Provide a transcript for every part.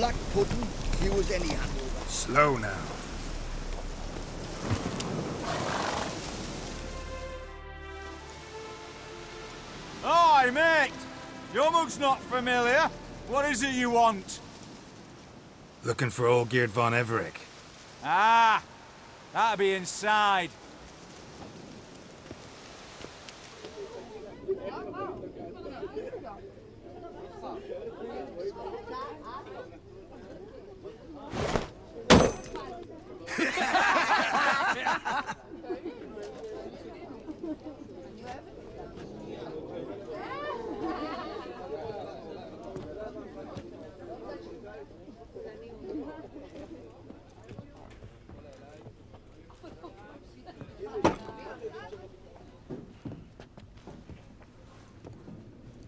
black pudding, you as any handle. Slow now. Hi, mate! Your mug's not familiar. What is it you want? Looking for Olgierd von Everec. Ah, that'll be inside.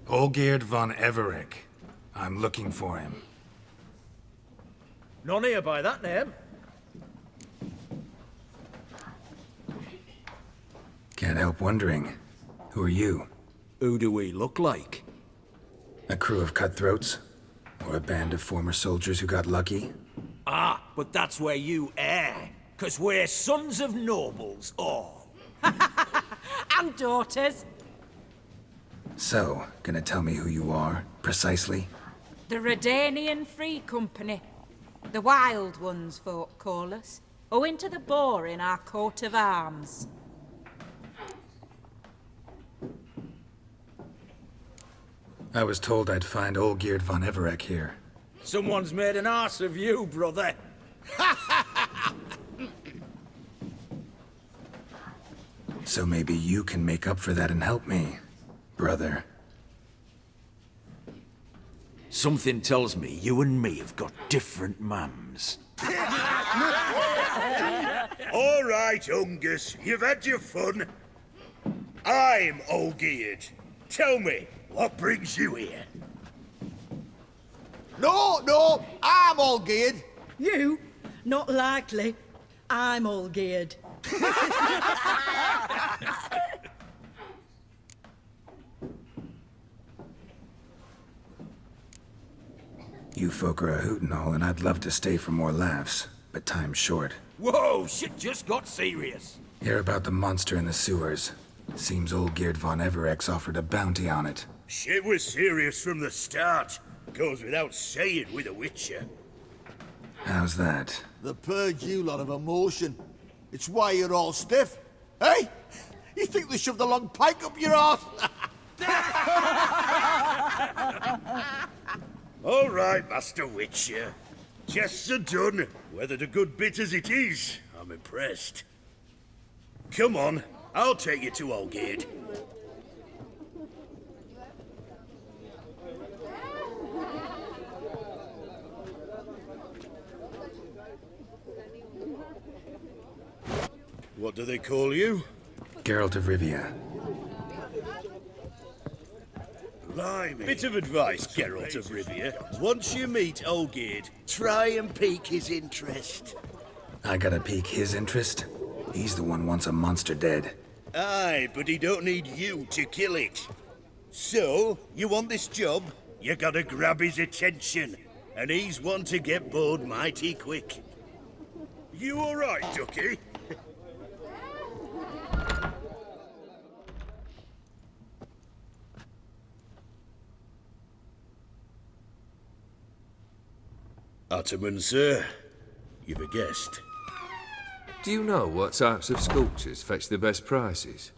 Olgierd von Everec. I'm looking for him. None here by that name. Can't help wondering. Who are you? Who do we look like? A crew of cutthroats? Or a band of former soldiers who got lucky? Ah, but that's where you err. 'Cause we're sons of nobles, all. And daughters. So, gonna tell me who you are, precisely? The Redanian Free Company. The Wild Ones, folk call us. Owing to the boar in our coat of arms. I was told I'd find Olgierd von Everec here. Someone's made an arse of you, brother. So maybe you can make up for that and help me, brother. Something tells me you and me have got different mums. All right, Ungus, you've had your fun. I'm Olgierd. Tell me, what brings you here? No, I'm all geared. You? Not likely. I'm all geared. You folk are a hoot and all, and I'd love to stay for more laughs, but time's short. Whoa, shit just got serious. Hear about the monster in the sewers. Seems Olgierd von Everec's offered a bounty on it. Shit was serious from the start. Goes without saying with a Witcher. How's that? The purge you lot of emotion. It's why you're all stiff. Hey? You think they shoved a long pike up your arse? All right, Master Witcher. Jests are done. Whether the good bit as it is, I'm impressed. Come on, I'll take you to Olgierd. What do they call you? Geralt of Rivia. Blimey. Bit of advice, Geralt of Rivia. Once you meet Olgierd, try and pique his interest. I gotta pique his interest? He's the one wants a monster dead. Aye, but he don't need you to kill it. So, you want this job? You gotta grab his attention. And he's one to get bored mighty quick. You alright, Ducky? Ottoman, sir. You've a guest. Do you know what types of sculptures fetch the best prices?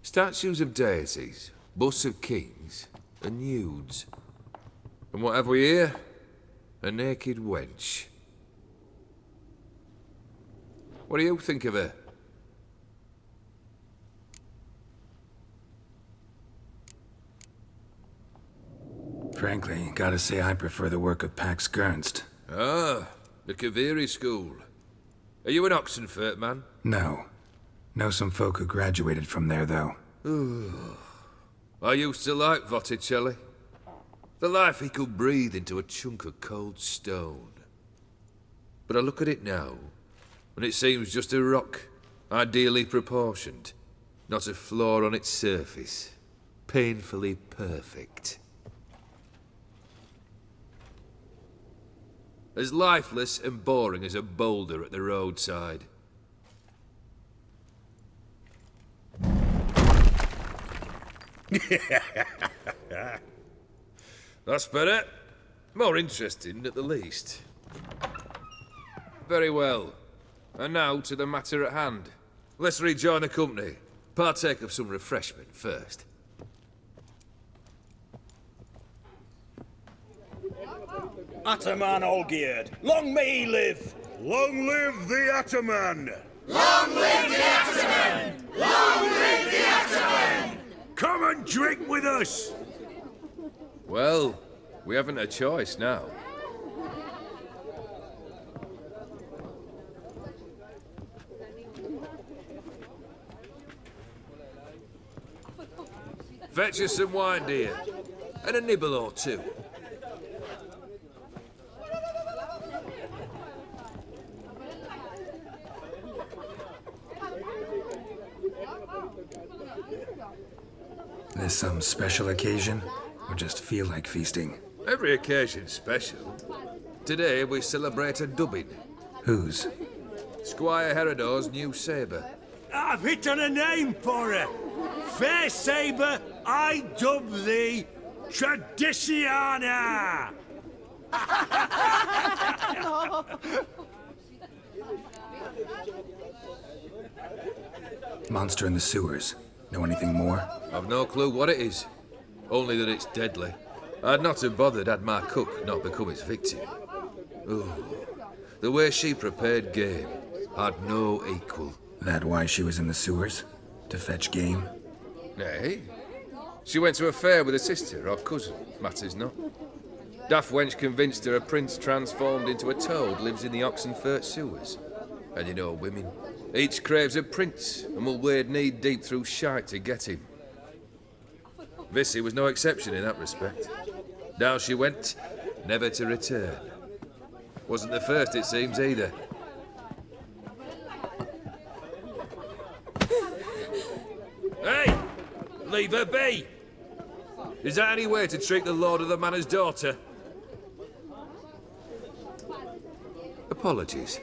Statues of deities, busts of kings, and nudes. And what have we here? A naked wench. What do you think of her? Frankly, gotta say I prefer the work of Pax Gernst. Ah, the Kaviri school. Are you an Oxenfurt man? No. Know some folk who graduated from there, though. I used to like Botticelli. The life he could breathe into a chunk of cold stone. But I look at it now, and it seems just a rock, ideally proportioned. Not a flaw on its surface. Painfully perfect. as lifeless and boring as a boulder at the roadside. That's better. More interesting, at the least. Very well. And now to the matter at hand. Let's rejoin the company. Partake of some refreshment first. Ataman Olgierd, long may he live! Long live the Ataman! Long live the Ataman! Long live the Ataman! Come and drink with us! Well, we haven't a choice now. Fetch us some wine, dear. And a nibble or two. This some special occasion? Or just feel like feasting? Every occasion's special. Today we celebrate a dubbing. Whose? Squire Herodor's new sabre. I've hit on a name for her. Fair Sabre, I dub thee Traditiana! Monster in the sewers. Know anything more? I've no clue what it is. Only that it's deadly. I'd not have bothered had my cook not become its victim. Ooh, the way she prepared game had no equal. That why she was in the sewers? To fetch game? Nay. She went to a fair with a sister or cousin, matters not. Daft wench convinced her a prince transformed into a toad lives in the Oxenfurt sewers. And you know women. Each craves a prince and will wade knee-deep through shite to get him. Vissy was no exception in that respect. Down she went, never to return. Wasn't the first, it seems, either. Hey! Leave her be! Is that any way to treat the lord of the manor's daughter? Apologies.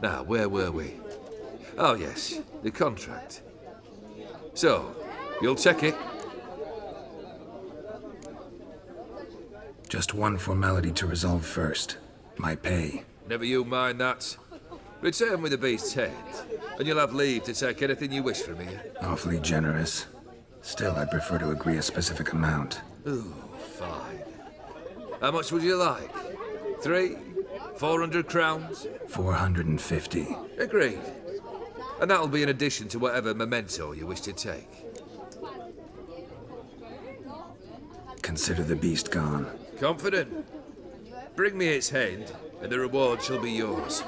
Now, where were we? Oh yes, the contract. So, you'll check it? Just one formality to resolve first. My pay. Never you mind that. Return with the beast's head, and you'll have leave to take anything you wish from me. Awfully generous. Still, I'd prefer to agree a specific amount. Ooh, fine. How much would you like? 300? 400 crowns? 450. Agreed. And that'll be in addition to whatever memento you wish to take. Consider the beast gone. Confident? Bring me its head, and the reward shall be yours.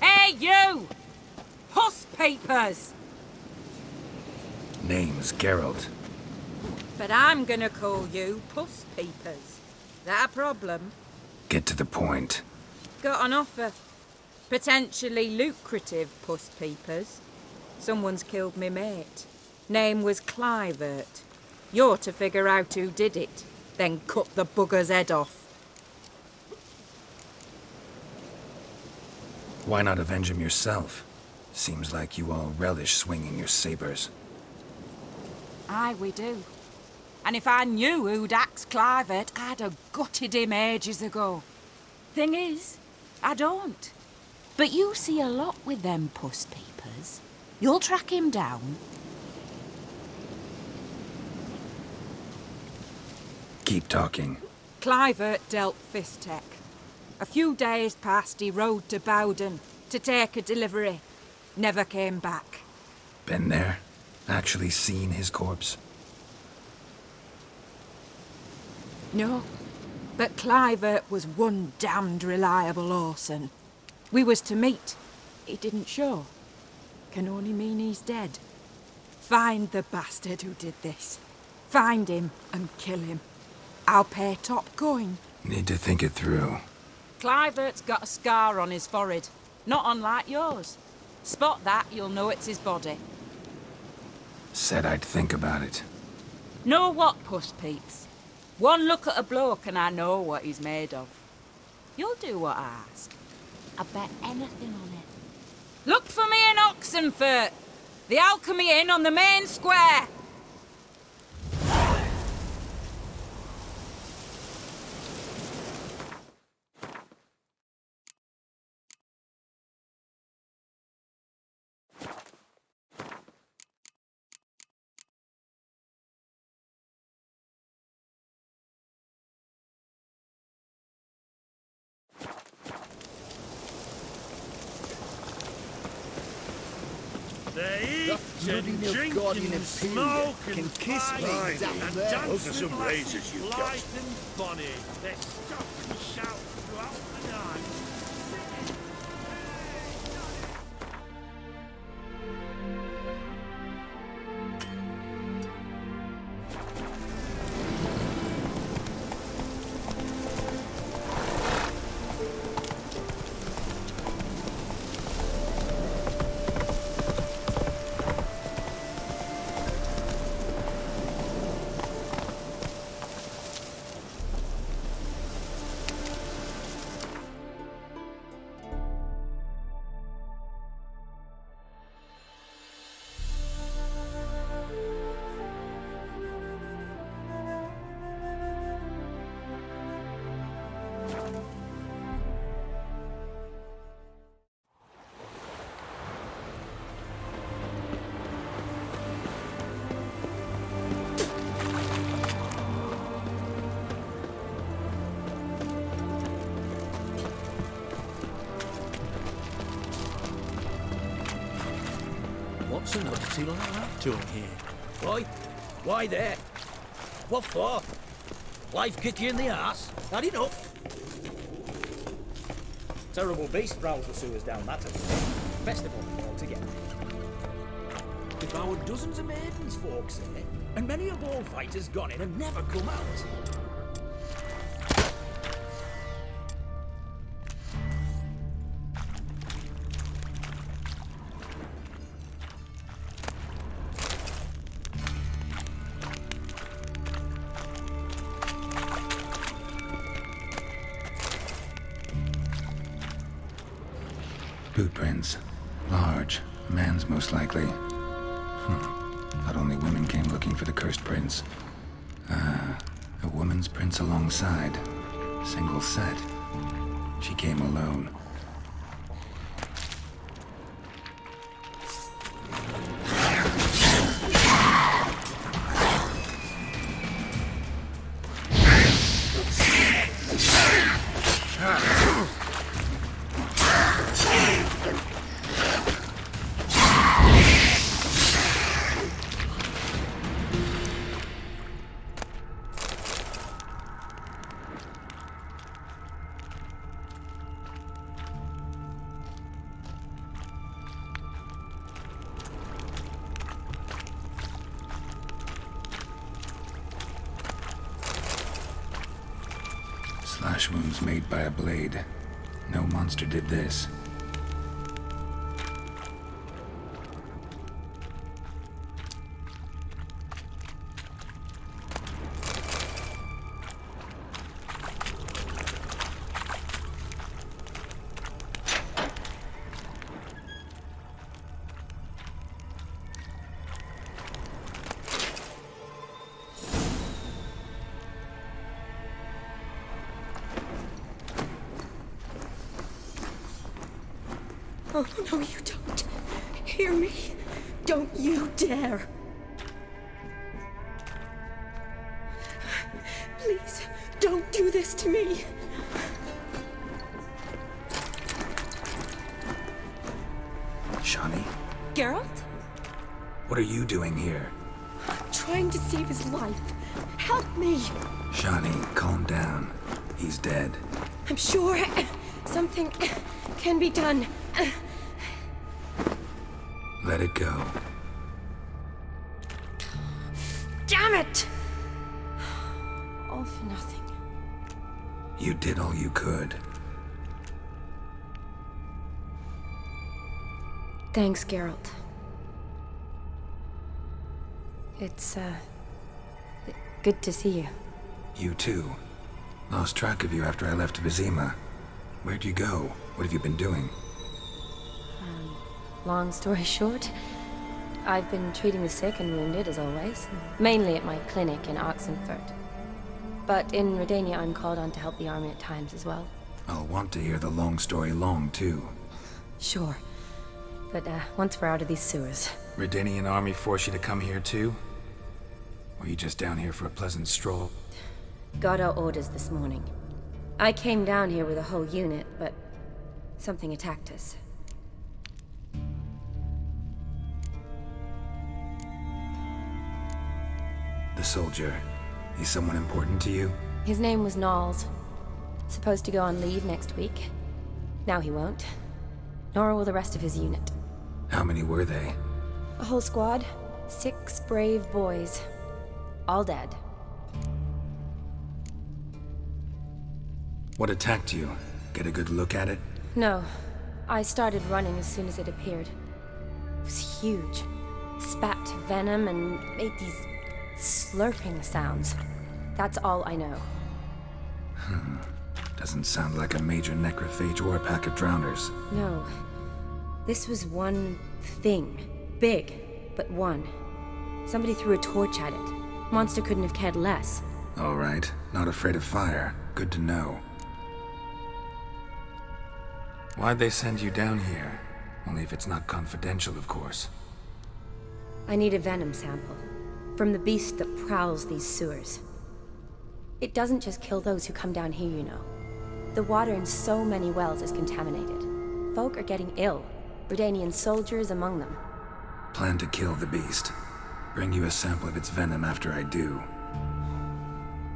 Hey, you! Puss papers! Name's Geralt. But I'm gonna call you Puss Peepers. That a problem? Get to the point. Got an offer. Potentially lucrative Puss Peepers. Someone's killed me mate. Name was Clivert. You're to figure out who did it, then cut the bugger's head off. Why not avenge him yourself? Seems like you all relish swinging your sabers. Aye, we do. And if I knew who'd axed Clivert, I'd have gutted him ages ago. Thing is, I don't. But you see a lot with them Puss Peepers. You'll track him down. Keep talking. Clivert dealt Fistech. A few days passed, he rode to Bowden to take a delivery. Never came back. Been there? Actually seen his corpse? No, but Clivert was one damned reliable horseman. We was to meet. He didn't show. Can only mean he's dead. Find the bastard who did this. Find him and kill him. I'll pay top coin. Need to think it through. Clivert's got a scar on his forehead, not unlike yours. Spot that, you'll know it's his body. Said I'd think about it. Know what, Puss Peeps? One look at a bloke and I know what he's made of. You'll do what I ask. I bet anything on it. Look for me in Oxenfurt! The Alchemy Inn on the main square! They eat and drink and smoke and fight and dance Those are some razors you've got. light and bonny. They stop and shout throughout the night. What's an oddity like that doing here? Why there? What for? Life kick you in the arse? Had enough? Terrible beast prowls the sewers down that way. Best of all altogether. If our dozens of maidens, folks say, and many a ball fighter's gone in and never come out. Boot prints. Large. Man's most likely. Not only women came looking for the cursed prints. A woman's prints alongside. Single set. She came alone. Slash wounds made by a blade. No monster did this. Oh, no, you don't. Hear me? Don't you dare. Please, don't do this to me. Shani, Geralt? what are you doing here? Trying to save his life. Help me. Shani, calm down. He's dead. I'm sure something can be done. Let it go. Damn it! All for nothing. You did all you could. Thanks, Geralt. It's, good to see you. You too. Lost track of you after I left Vizima. Where'd you go? What have you been doing? Long story short, I've been treating the sick and wounded, as always. Mainly at my clinic in Oxenfurt. But in Redania, I'm called on to help the army at times as well. I'll want to hear the long story long, too. Sure. But, once we're out of these sewers. Redanian army force you to come here, too? Or are you just down here for a pleasant stroll? Got our orders this morning. I came down here with a whole unit, but something attacked us. The soldier. He's someone important to you? His name was Knowles. Supposed to go on leave next week. Now he won't. Nor will the rest of his unit. How many were they? A whole squad. 6 brave boys. All dead. What attacked you? Get a good look at it? No. I started running as soon as it appeared. It was huge. Spat venom and made these slurping sounds. That's all I know. Doesn't sound like a major necrophage or a pack of drowners. No. This was one thing. Big, but one. Somebody threw a torch at it. Monster couldn't have cared less. All right. Not afraid of fire. Good to know. Why'd they send you down here? Only if it's not confidential, of course. I need a venom sample. From the beast that prowls these sewers. It doesn't just kill those who come down here, you know. The water in so many wells is contaminated. Folk are getting ill. Redanian soldiers among them. Plan to kill the beast. Bring you a sample of its venom after I do.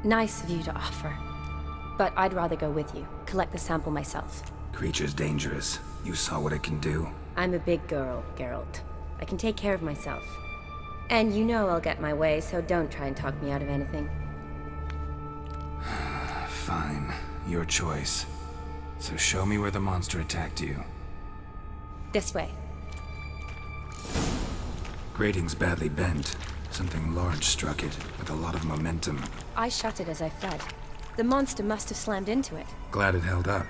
Nice of you to offer. But I'd rather go with you. Collect the sample myself. Creature's dangerous. You saw what it can do. I'm a big girl, Geralt. I can take care of myself. And you know I'll get my way, so don't try and talk me out of anything. Fine. Your choice. So show me where the monster attacked you. This way. Grating's badly bent. Something large struck it, with a lot of momentum. I shut it as I fled. The monster must have slammed into it. Glad it held up.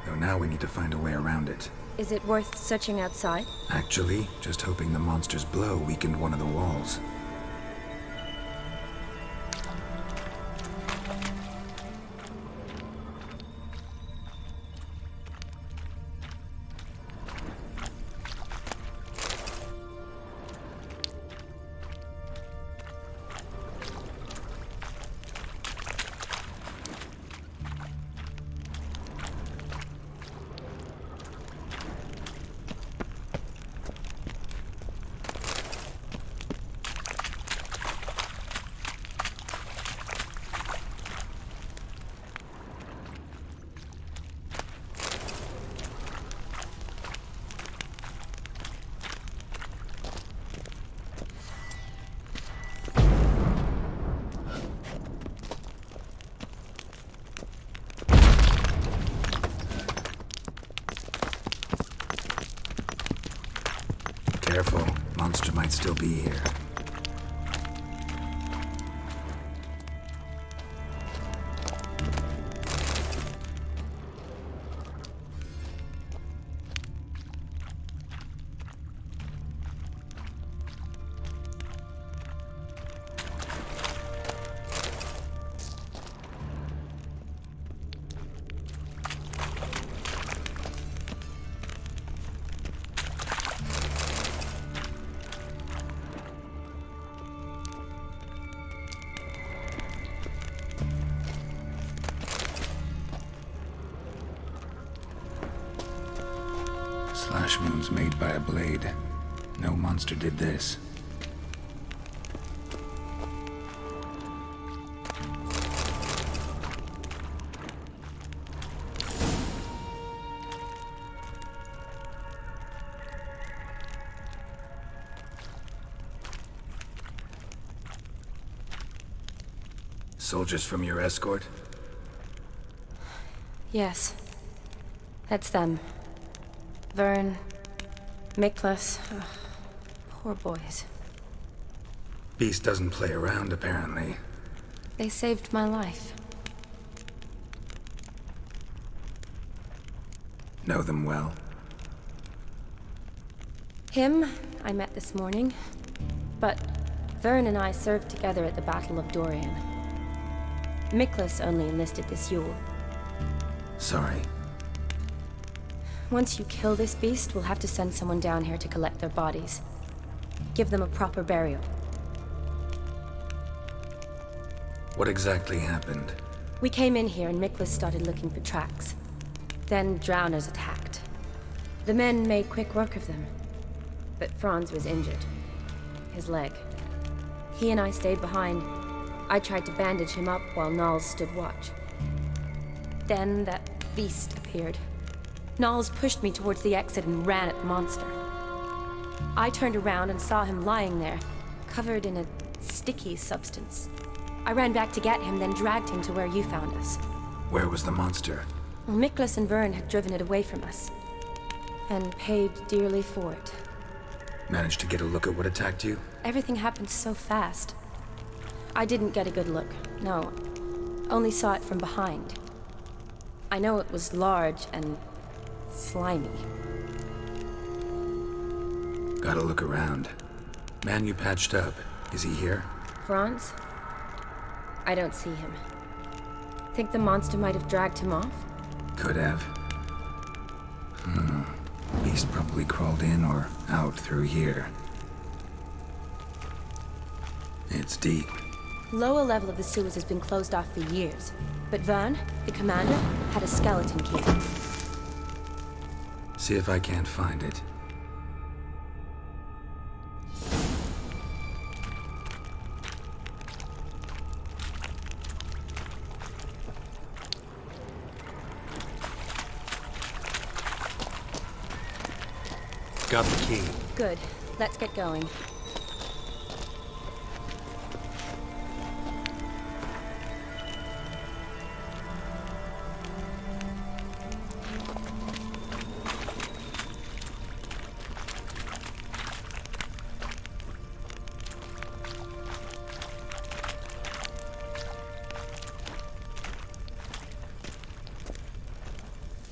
Though now we need to find a way around it. Is it worth searching outside? Actually, just hoping the monster's blow weakened one of the walls. Careful, monster might still be here. Slash wounds made by a blade. No monster did this. Soldiers from your escort? Yes. That's them. Vern, Miklas. Poor boys. Beast doesn't play around, apparently. They saved my life. Know them well? Him, I met this morning. But Vern and I served together at the Battle of Dorian. Miklas only enlisted this Yule. Sorry. Once you kill this beast, we'll have to send someone down here to collect their bodies. Give them a proper burial. What exactly happened? We came in here and Miklas started looking for tracks. Then drowners attacked. The men made quick work of them. But Franz was injured. His leg. He and I stayed behind. I tried to bandage him up while Nals stood watch. Then that beast appeared. Nals pushed me towards the exit and ran at the monster. I turned around and saw him lying there, covered in a sticky substance. I ran back to get him, then dragged him to where you found us. Where was the monster? Well, Miklas and Vern had driven it away from us. And paid dearly for it. Managed to get a look at what attacked you? Everything happened so fast. I didn't get a good look, no. Only saw it from behind. I know it was large and slimy. Gotta look around. Man you patched up, is he here? Franz? I don't see him. Think the monster might have dragged him off? Could have. Beast probably crawled in or out through here. It's deep. Lower level of the sewers has been closed off for years. But Vern, the commander, had a skeleton key. See if I can't find it. Got the key. Good. Let's get going.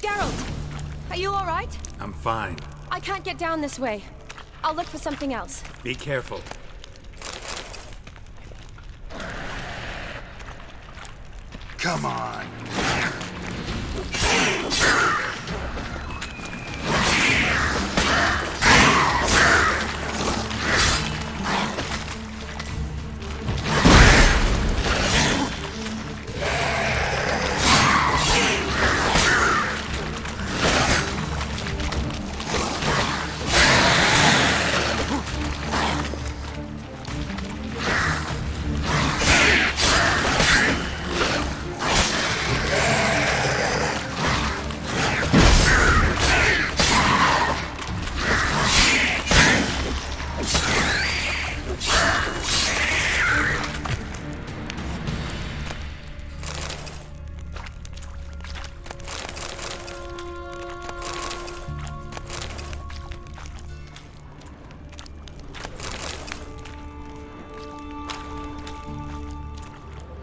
Geralt! Are you all right? I'm fine. I can't get down this way. I'll look for something else. Be careful. Come on.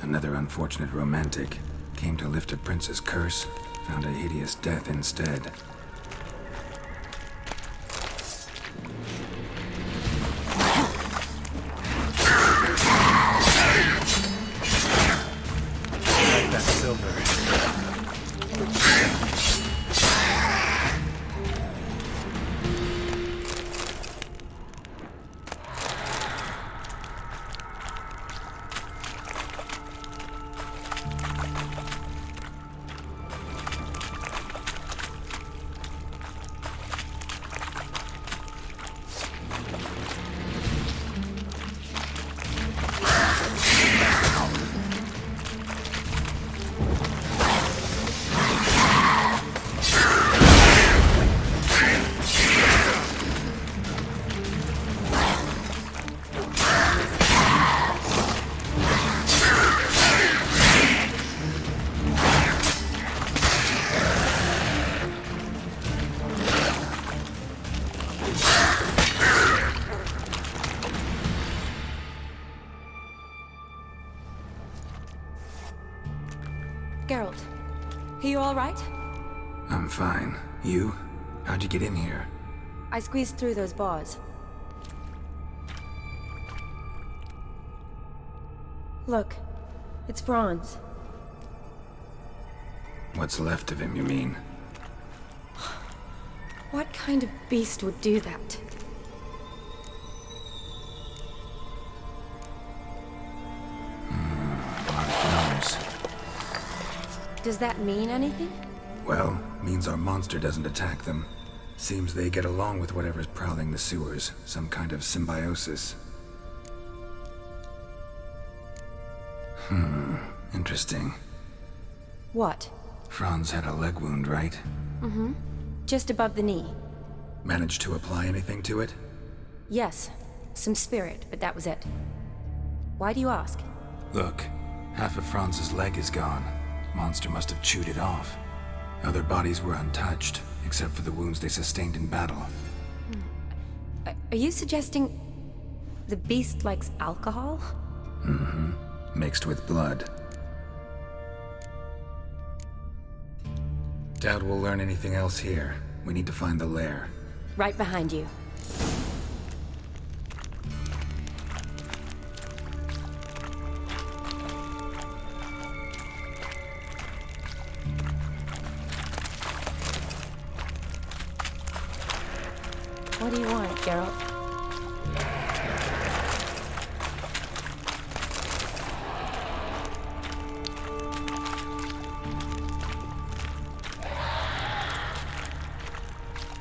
Another unfortunate romantic. Came to lift a prince's curse, found a hideous death instead. That's silver. Geralt, are you alright? I'm fine. You? How'd you get in here? I squeezed through those bars. Look, it's Franz. What's left of him, you mean? What kind of beast would do that? A lot of drowners. Does that mean anything? Well, means our monster doesn't attack them. Seems they get along with whatever's prowling the sewers. Some kind of symbiosis. Interesting. What? Franz had a leg wound, right? Mm-hmm. Just above the knee. Managed to apply anything to it? Yes. Some spirit, but that was it. Why do you ask? Look, half of Franz's leg is gone. Monster must have chewed it off. Other bodies were untouched, except for the wounds they sustained in battle. Are you suggesting the beast likes alcohol? Mm-hmm. Mixed with blood. Doubt we'll learn anything else here. We need to find the lair. Right behind you. What do you want, Geralt?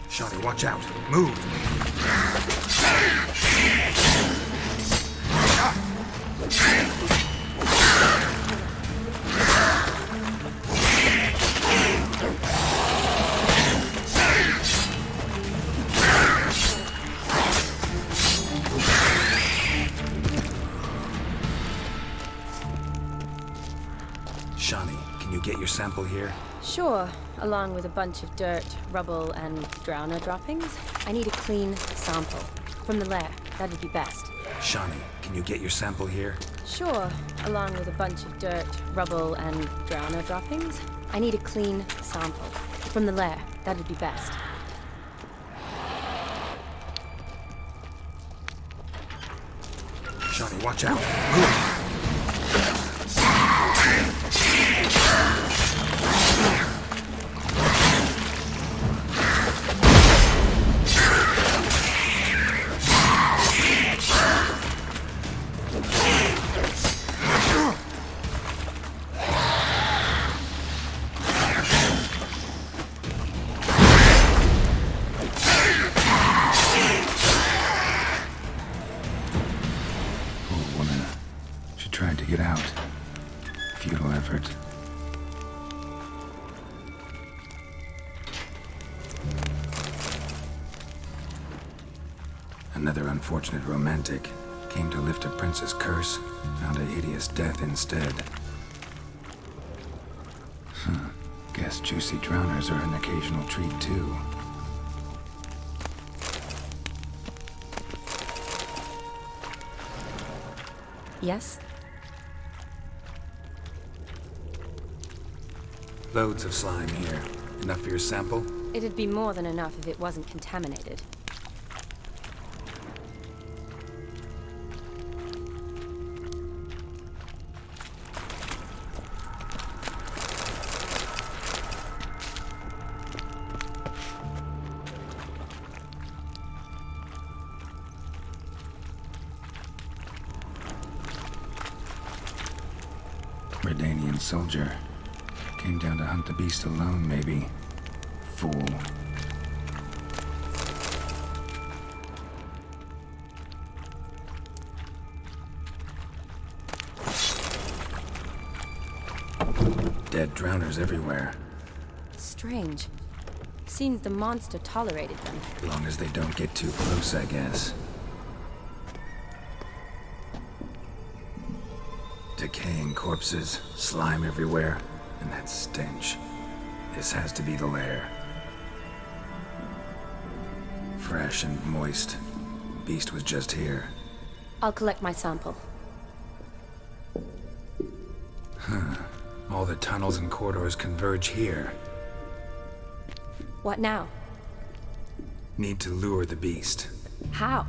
Shotty, watch out. Move! Shani, can you get your sample here? Sure, along with a bunch of dirt, rubble, and drowner droppings. I need a clean sample. From the lair, that'd be best. Shani, can you get your sample here? Sure, along with a bunch of dirt, rubble, and drowner droppings. I need a clean sample. From the lair, that'd be best. Shani, watch out. Move! Tried to get out. Futile effort. Another unfortunate romantic. Came to lift a prince's curse, found a hideous death instead. Guess juicy drowners are an occasional treat too. Yes? Loads of slime here. Enough for your sample? It'd be more than enough if it wasn't contaminated. Redanian soldier. Came down to hunt the beast alone, maybe. Fool. Dead drowners everywhere. Strange. Seems the monster tolerated them. As long as they don't get too close, I guess. Decaying corpses, slime everywhere, and that stench. This has to be the lair. Fresh and moist. Beast was just here. I'll collect my sample. Huh. All the tunnels and corridors converge here. What now? Need to lure the beast. How?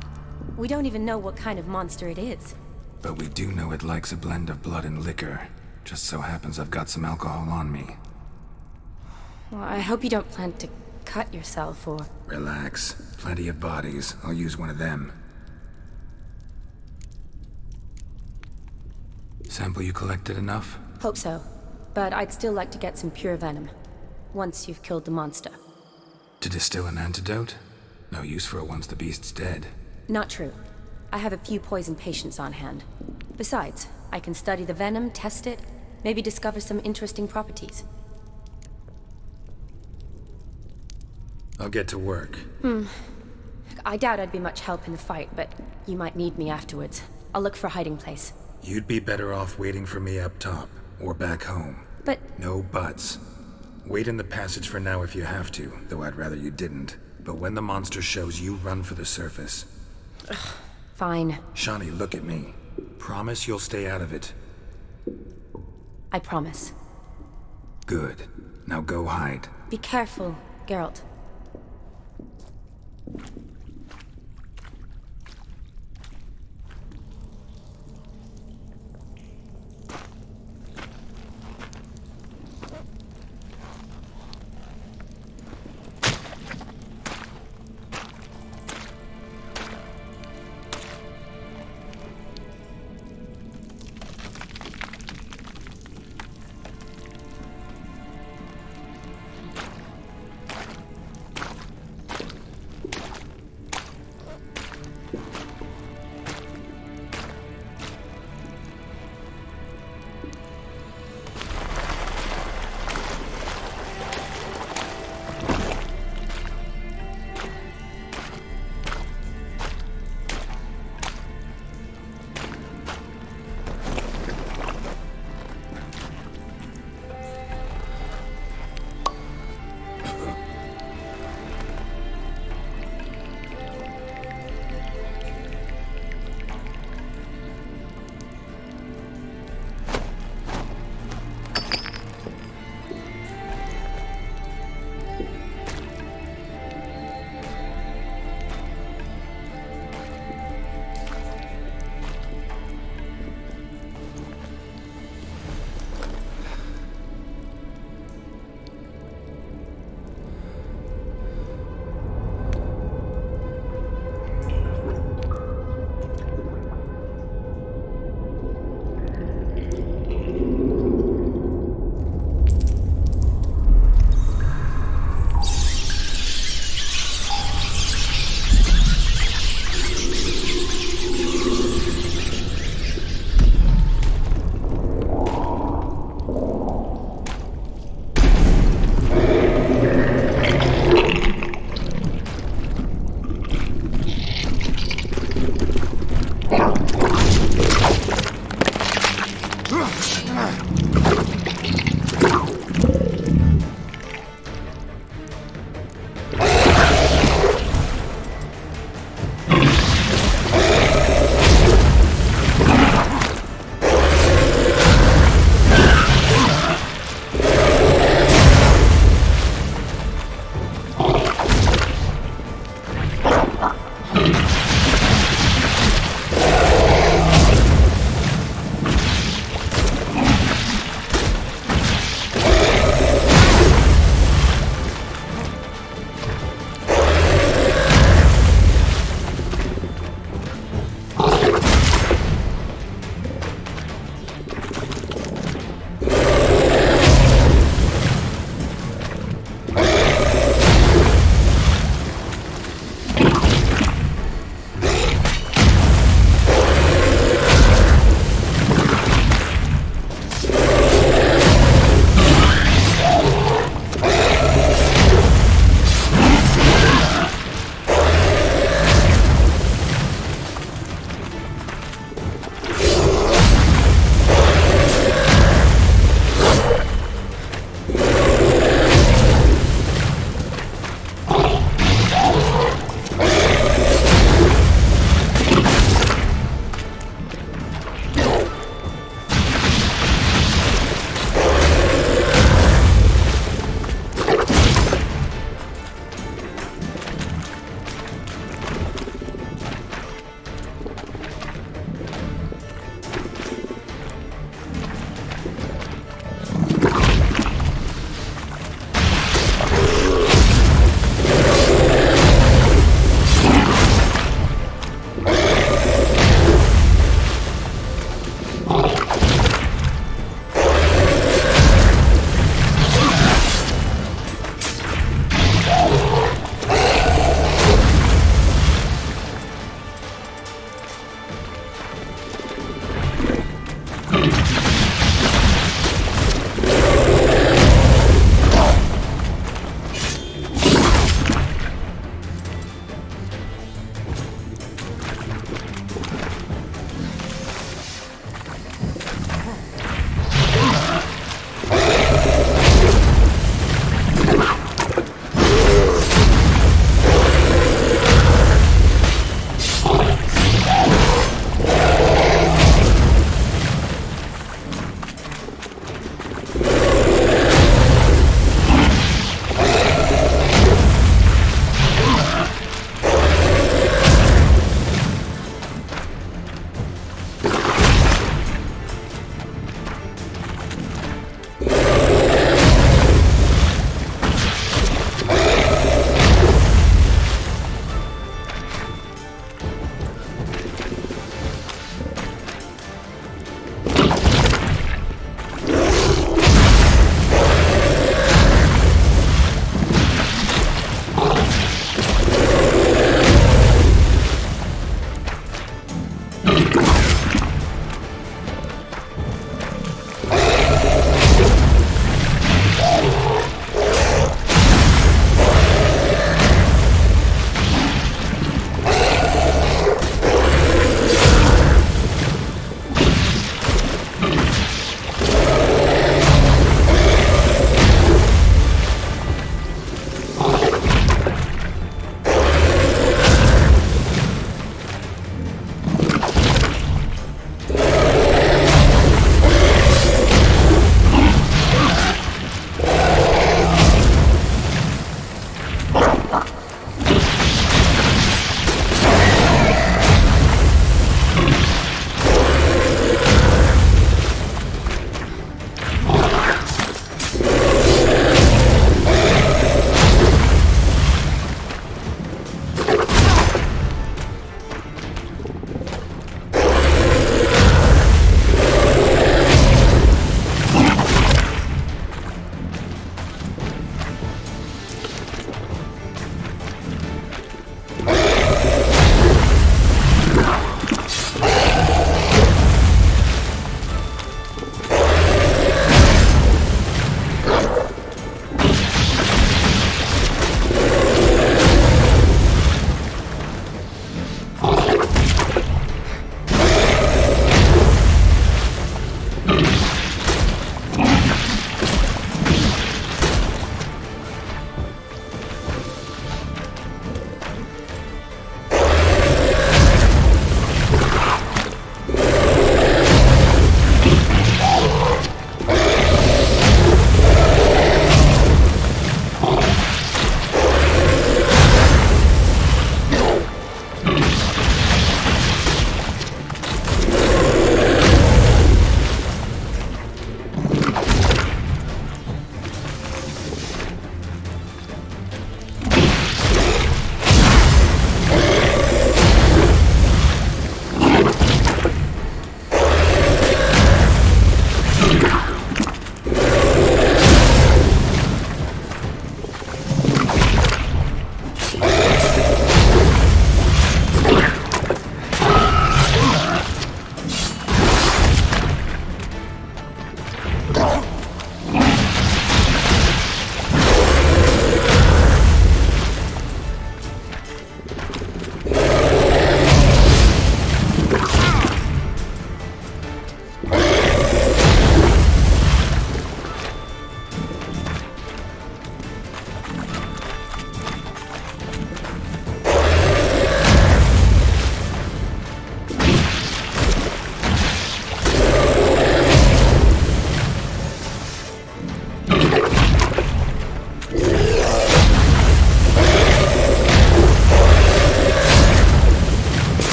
We don't even know what kind of monster it is. But we do know it likes a blend of blood and liquor. Just so happens I've got some alcohol on me. Well, I hope you don't plan to cut yourself or... Relax. Plenty of bodies. I'll use one of them. Sample you collected enough? Hope so. But I'd still like to get some pure venom. Once you've killed the monster. To distill an antidote? No use for it once the beast's dead. Not true. I have a few poison patients on hand. Besides, I can study the venom, test it, maybe discover some interesting properties. I'll get to work. I doubt I'd be much help in the fight, but you might need me afterwards. I'll look for a hiding place. You'd be better off waiting for me up top, or back home. But... No buts. Wait in the passage for now if you have to, though I'd rather you didn't. But when the monster shows, you run for the surface. Fine. Shawnee, look at me. Promise you'll stay out of it. I promise. Good. Now go hide. Be careful, Geralt.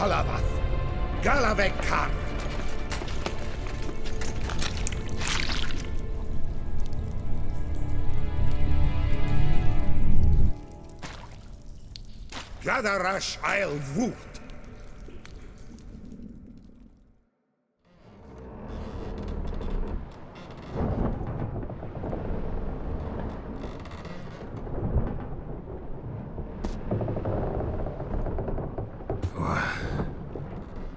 Kalavath, Galavekar. Gadarash I'll Woot.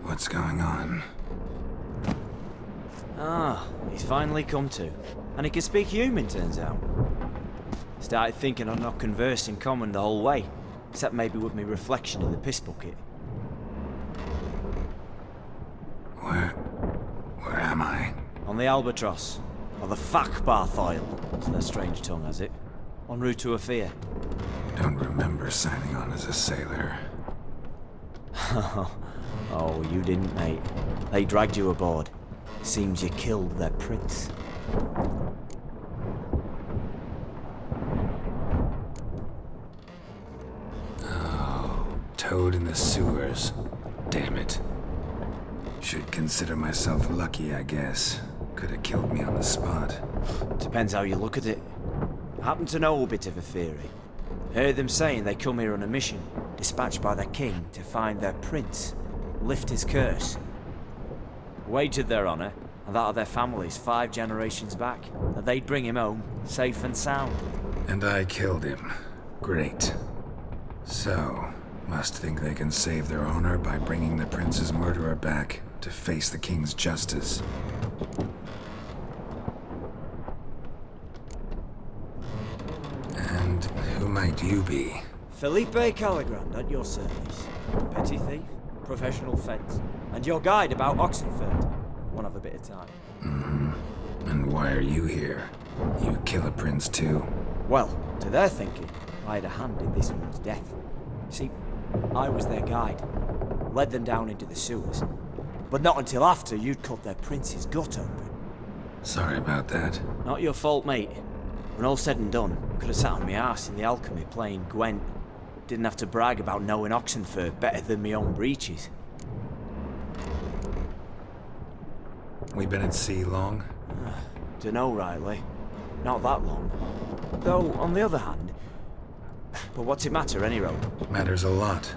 What's going on? Ah, he's finally come to. And he can speak human, turns out. Started thinking I'd not conversed in common the whole way. Except maybe with me reflection in the piss bucket. Where am I? On the Albatross. Or the Fakbarth Isle, as their strange tongue has it. En route to Afir. Don't remember signing on as a sailor. Oh, you didn't, mate. They dragged you aboard. Seems you killed their prince. Toad in the sewers. Damn it. Should consider myself lucky, I guess. Could have killed me on the spot. Depends how you look at it. I happen to know a bit of a theory. Heard them saying they come here on a mission, dispatched by their king to find their prince, lift his curse. Wagered their honour, and that of their families 5 generations back, that they'd bring him home, safe and sound. And I killed him. Great. So, must think they can save their honor by bringing the prince's murderer back to face the king's justice. And who might you be? Felipe Caligrand at your service. Petty thief, professional fence, and your guide about Oxenford. Wanna have a bit of time? Mm-hmm. And why are you here? You kill a prince too? Well, to their thinking, I had a hand in this one's death. See, I was their guide, led them down into the sewers, but not until after you'd cut their prince's gut open. Sorry about that. Not your fault, mate. When all said and done, I could have sat on my arse in the alchemy playing Gwent. Didn't have to brag about knowing Oxenford better than my own breeches. We been at sea long? Dunno, Riley. Not that long. Though, on the other hand... But what's it matter, any road? Matters a lot.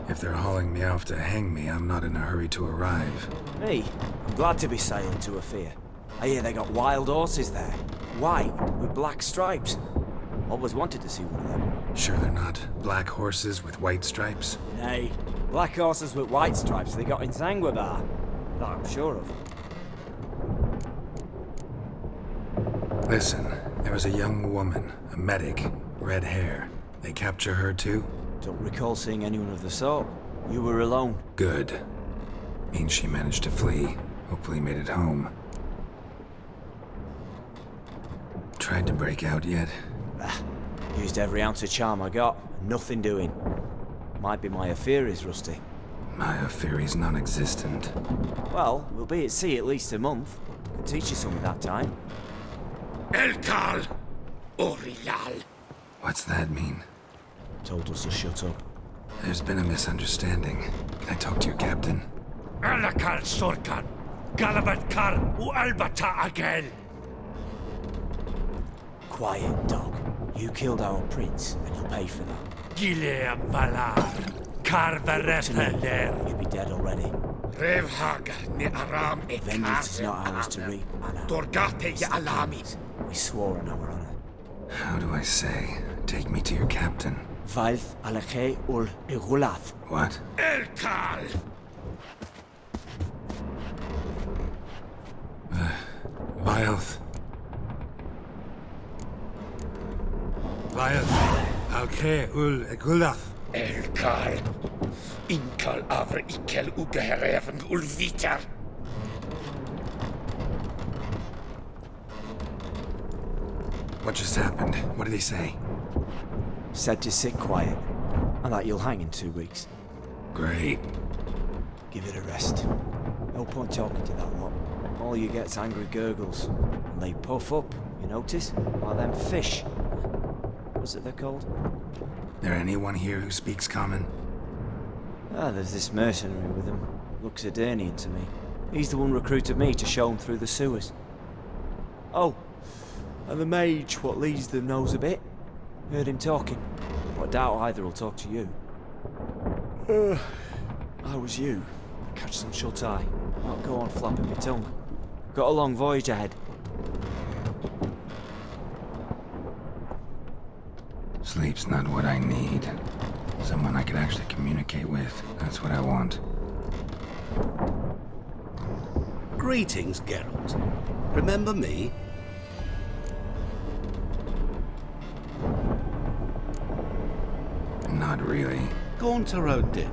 If they're hauling me off to hang me, I'm not in a hurry to arrive. Me? I'm glad to be sailing to Afir. I hear they got wild horses there. White, with black stripes. Always wanted to see one of them. Sure they're not black horses with white stripes? Nay, black horses with white stripes they got in Sanguibar. That I'm sure of. Listen, there was a young woman, a medic, red hair. They capture her too? Don't recall seeing anyone of the sort. You were alone. Good. Means she managed to flee. Hopefully made it home. Tried to break out yet? Used every ounce of charm I got. Nothing doing. Might be my affair is rusty. My affair is non-existent. Well, we'll be at sea at least a month. Can teach you some of that time. Elkal! Orilal! What's that mean? Told us to shut up. There's been a misunderstanding. Can I talk to your captain? Alakal Sorkan! Galabat Kar u Albata Agel! Quiet, dog. You killed our prince, and you'll pay for that. Gileam Valar! Karvarepeler! You'll be dead already. Revhagar ni Aram e Vengeance is not ours to reap, and Dorgate ya Alami. We swore on our honor. How do I say? Take me to your captain. Vailth Alakhe ul Igulath. What? Elkal! Vailth. Vailth Alkhe ul Igulath. Elkal! Inkal avre ikel ugehereven ul Vitar. What just happened? What did he say? Said to sit quiet, and that you'll hang in 2 weeks. Great. Give it a rest. No point talking to that lot. All you get's angry gurgles. And they puff up, you notice? Like them fish. What's it they're called? There anyone here who speaks common? Ah, there's this mercenary with him. Looks Edirnian to me. He's the one recruited me to show him through the sewers. Oh, and the mage what leads them knows a bit. Heard him talking, but I doubt either will talk to you. I was you. Catch some shut-eye. Not go on flapping my tongue. Got a long voyage ahead. Sleep's not what I need. Someone I could actually communicate with. That's what I want. Greetings, Geralt. Remember me? Not really. Gaunter Odin,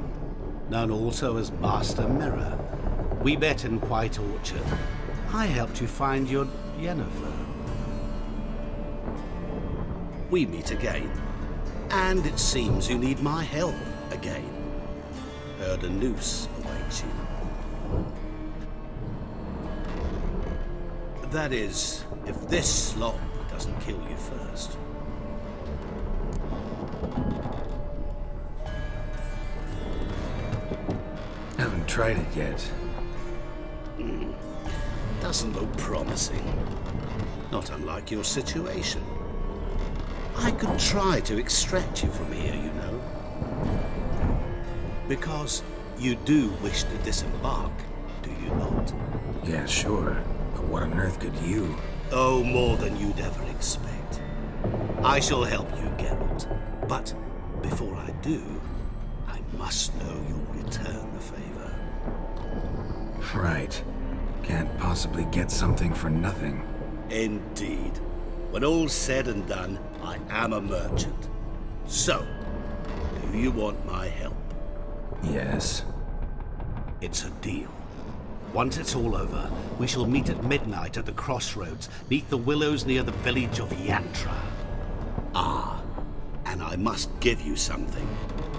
known also as Master Mirror. We met in White Orchard. I helped you find your Yennefer. We meet again. And it seems you need my help again. Heard a noose awaits you. That is, if this slob doesn't kill you first. Haven't tried it yet. Doesn't look promising. Not unlike your situation. I could try to extract you from here, you know. Because you do wish to disembark, do you not? Yeah, sure. But what on earth could you? Oh, more than you'd ever expect. I shall help you, Geralt. But before I do, I must know you'll return the favor. Right. Can't possibly get something for nothing. Indeed. When all's said and done, I am a merchant. So, do you want my help? Yes. It's a deal. Once it's all over, we shall meet at midnight at the crossroads, neath the willows near the village of Yantra. Ah, and I must give you something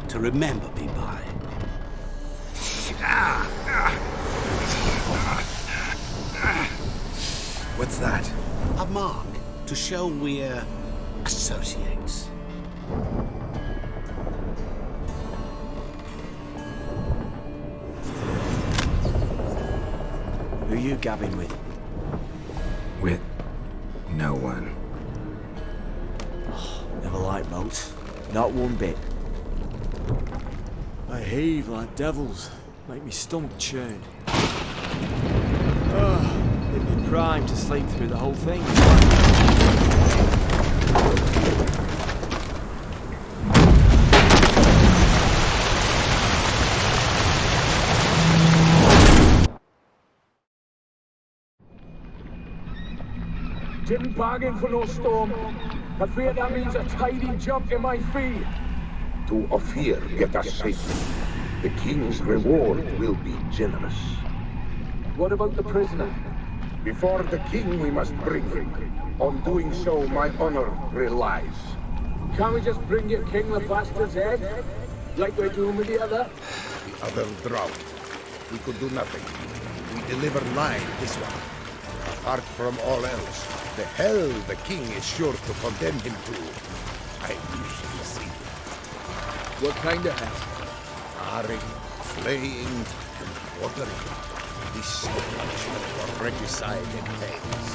to remember me by. What's that? A mark to show we're associates. Who are you gabbing with? With no one. Never liked boats. Not one bit. I heave like devils. Make me stomach churn. It'd be prime to sleep through the whole thing. Didn't bargain for no storm. I fear that means a tidy jump in my fee. To Ophir get us safely. The king's reward will be generous. What about the prisoner? Before the king we must bring him. On doing so, my honor relies. Can't we just bring your king the bastard's head? Like we're doing with the other? The other drowned. We could do nothing. We deliver live this one. Apart from all else, the hell the king is sure to condemn him to. I usually see it. What kind of hell? Harring, flaying, and quartering. This is punishment for regicide and pains.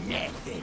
nothing.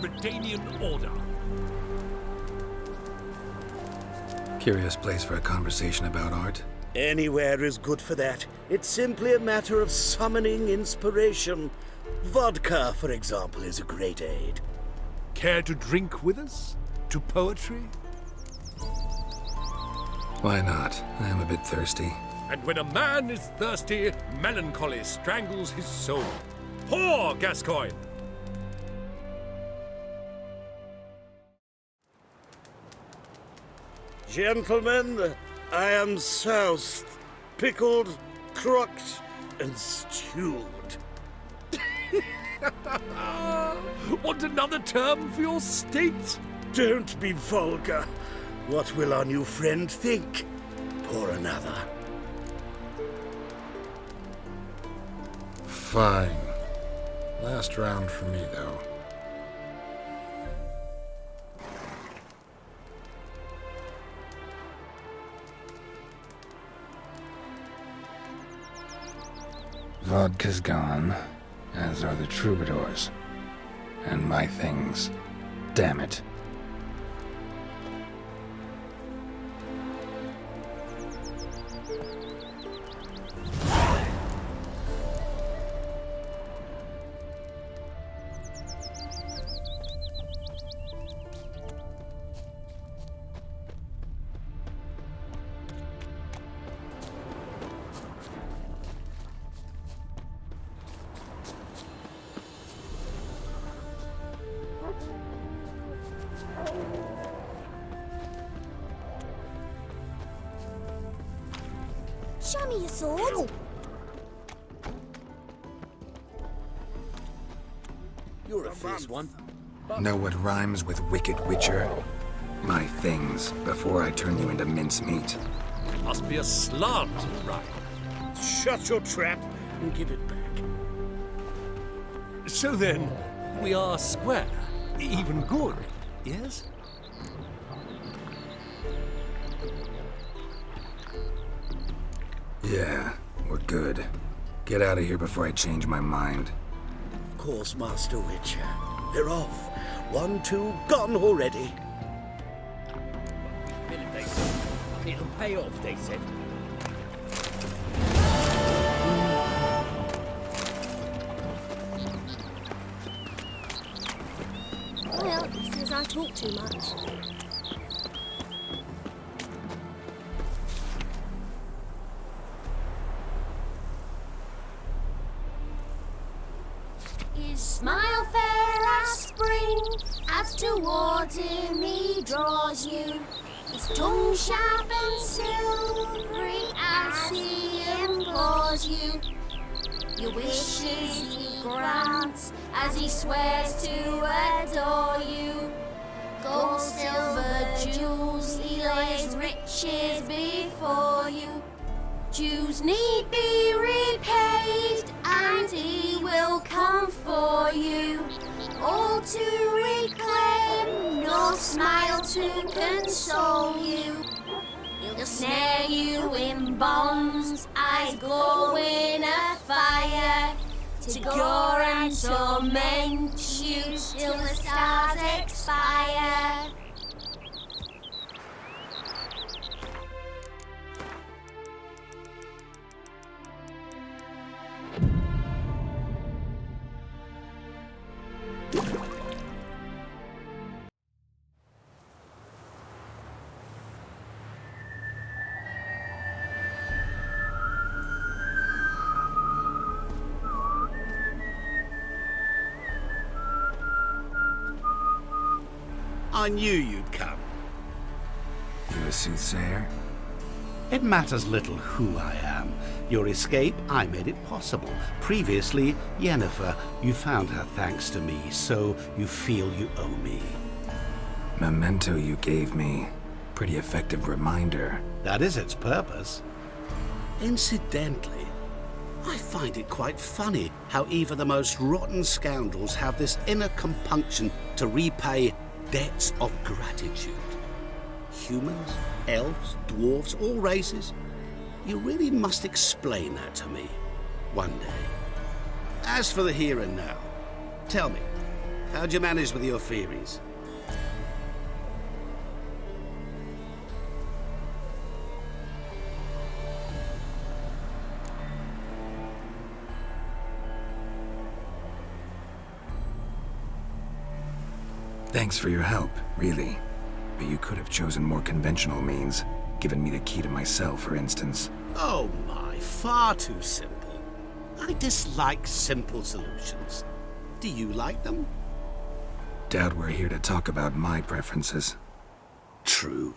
Redanian order. Curious place for a conversation about art. Anywhere is good for that. It's simply a matter of summoning inspiration. Vodka, for example, is a great aid. Care to drink with us? To poetry? Why not? I am a bit thirsty. And when a man is thirsty, melancholy strangles his soul. Pour, Gascoigne! Gentlemen, I am soused, pickled, crocked, and stewed. Want another term for your state? Don't be vulgar. What will our new friend think? Pour another. Fine. Last round for me, though. Vodka's gone, as are the troubadours. And my things. Damn it. Show me your sword. You're a fierce one. Know what rhymes with wicked witcher? My things, before I turn you into mincemeat. Must be a slant, right? Shut your trap and give it back. So then, we are square. Even good, yes? Yeah, we're good. Get out of here before I change my mind. Of course, Master Witcher. They're off. 1, 2, gone already. It'll pay off, they said. Well, it says I talk too much. His smile fair as spring, as towards him he draws you. His tongue sharp and silvery as he implores you. Your wishes he grants as he swears to adore you. Gold, silver, jewels, he lays riches before you. Dues need be repaid, and he will come for you. All to reclaim, nor smile to console you. He'll snare you in bonds, eyes glow in a fire, to gore and torment you till the stars expire. I knew you'd come. You a soothsayer? It matters little who I am. Your escape, I made it possible. Previously, Yennefer, you found her thanks to me, so you feel you owe me. Memento you gave me. Pretty effective reminder. That is its purpose. Incidentally, I find it quite funny how even the most rotten scoundrels have this inner compunction to repay debts of gratitude. Humans, elves, dwarves, all races. You really must explain that to me one day. As for the here and now, tell me, How'd you manage with your theories? Thanks for your help, really. But you could have chosen more conventional means. Given me the key to my cell, for instance. Oh my, far too simple. I dislike simple solutions. Do you like them? Doubt we're here to talk about my preferences. True.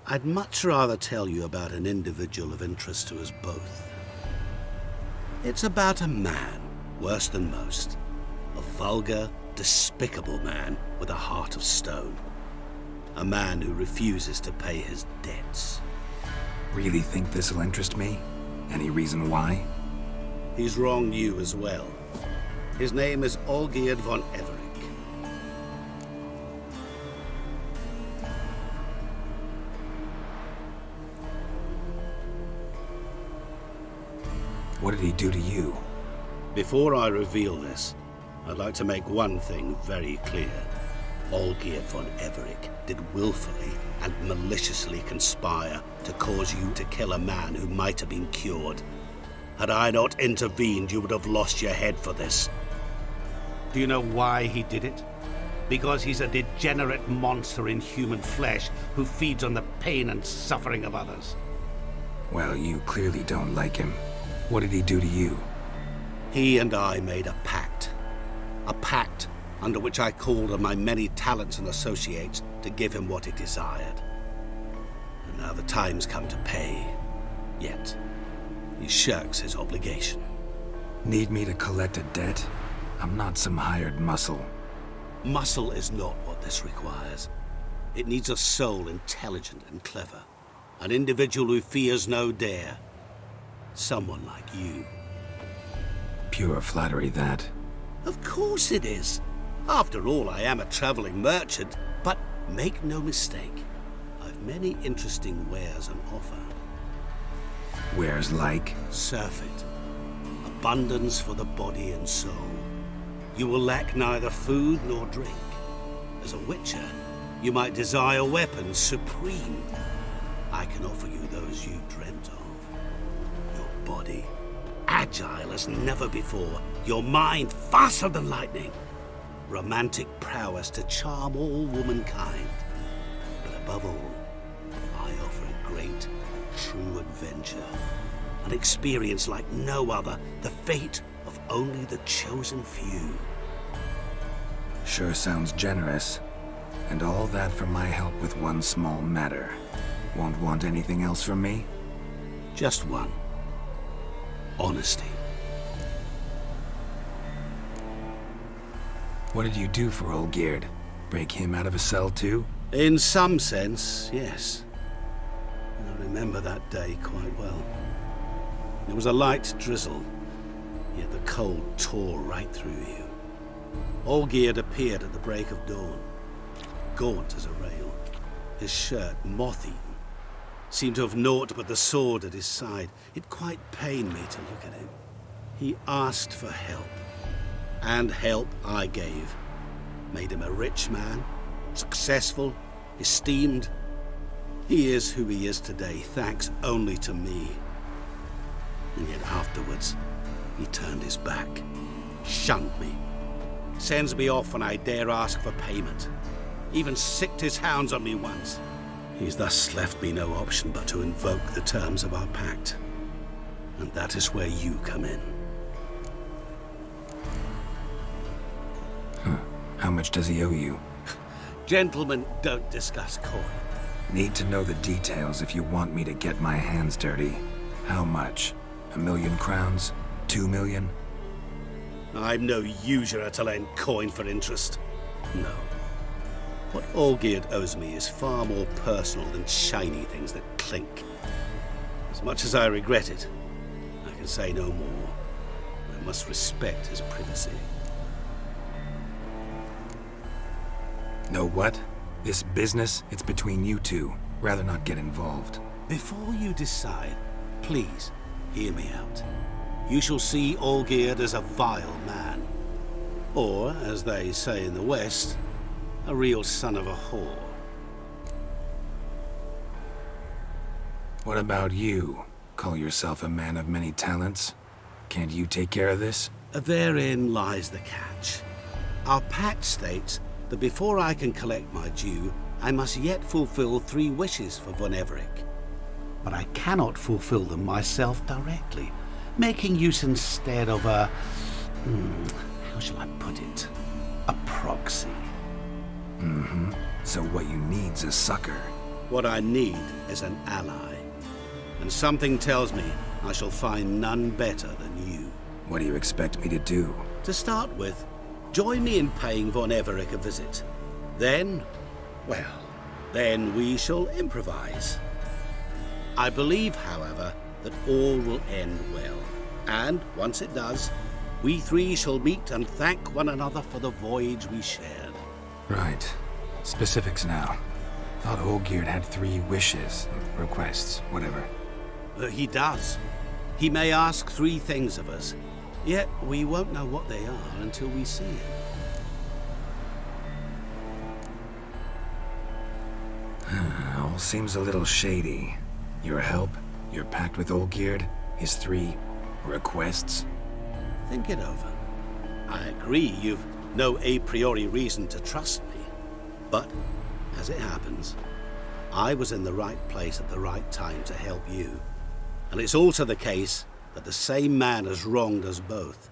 I'd much rather tell you about an individual of interest to us both. It's about a man, worse than most. A vulgar, despicable man with a heart of stone. A man who refuses to pay his debts. Really think this'll interest me? Any reason why? He's wronged you as well. His name is Olgierd von Everick. What did he do to you? Before I reveal this, I'd like to make one thing very clear. Olgierd von Everick did willfully and maliciously conspire to cause you to kill a man who might have been cured. Had I not intervened, you would have lost your head for this. Do you know why he did it? Because he's a degenerate monster in human flesh who feeds on the pain and suffering of others. Well, you clearly don't like him. What did he do to you? He and I made a pact. A pact under which I called on my many talents and associates to give him what he desired. And now the time's come to pay. Yet, he shirks his obligation. Need me to collect a debt? I'm not some hired muscle. Muscle is not what this requires. It needs a soul intelligent and clever. An individual who fears no dare. Someone like you. Pure flattery, that. Of course it is. After all, I am a traveling merchant, but make no mistake, I've many interesting wares on offer. Wares like? Surfeit. Abundance for the body and soul. You will lack neither food nor drink. As a witcher, you might desire weapons supreme. I can offer you those you dreamt of. Your body, agile as never before. Your mind, faster than lightning. Romantic prowess to charm all womankind. But above all, I offer a great, true adventure. An experience like no other, the fate of only the chosen few. Sure sounds generous. And all that for my help with one small matter. Won't want anything else from me? Just one. Honesty. What did you do for Olgierd? Break him out of a cell too? In some sense, yes. I remember that day quite well. There was a light drizzle, yet the cold tore right through you. Olgierd appeared at the break of dawn, gaunt as a rail, his shirt moth-eaten. Seemed to have naught but the sword at his side. It quite pained me to look at him. He asked for help, and help I gave. Made him a rich man, successful, esteemed. He is who he is today, thanks only to me. And yet afterwards, he turned his back, shunned me, sends me off when I dare ask for payment. Even sicked his hounds on me once. He's thus left me no option but to invoke the terms of our pact. And that is where you come in. How much does he owe you? Gentlemen don't discuss coin. Need to know the details if you want me to get my hands dirty. How much? 1 million crowns? 2 million? I'm no usurer to lend coin for interest. No. What Olgierd owes me is far more personal than shiny things that clink. As much as I regret it, I can say no more. I must respect his privacy. Know what? This business, it's between you two. Rather not get involved. Before you decide, please hear me out. You shall see Olgierd as a vile man. Or, as they say in the West, a real son of a whore. What about you? Call yourself a man of many talents? Can't you take care of this? Therein lies the catch. Our pact states that before I can collect my due, I must yet fulfill 3 wishes for Von Everec. But I cannot fulfill them myself directly, making use instead of a... how shall I put it? A proxy. Mm-hmm. So what you need's a sucker. What I need is an ally. And something tells me I shall find none better than you. What do you expect me to do? To start with, join me in paying Von Everec a visit. Then, well, then we shall improvise. I believe, however, that all will end well. And once it does, we 3 shall meet and thank one another for the voyage we shared. Right. Specifics now. Thought Olgierd had 3 wishes, requests, whatever. He does. He may ask 3 things of us, yet we won't know what they are until we see him. All seems a little shady. Your help, your pact with Olgierd, his 3 requests. Think it over. I agree you've no a priori reason to trust me. But, as it happens, I was in the right place at the right time to help you. And it's also the case that the same man has wronged us both.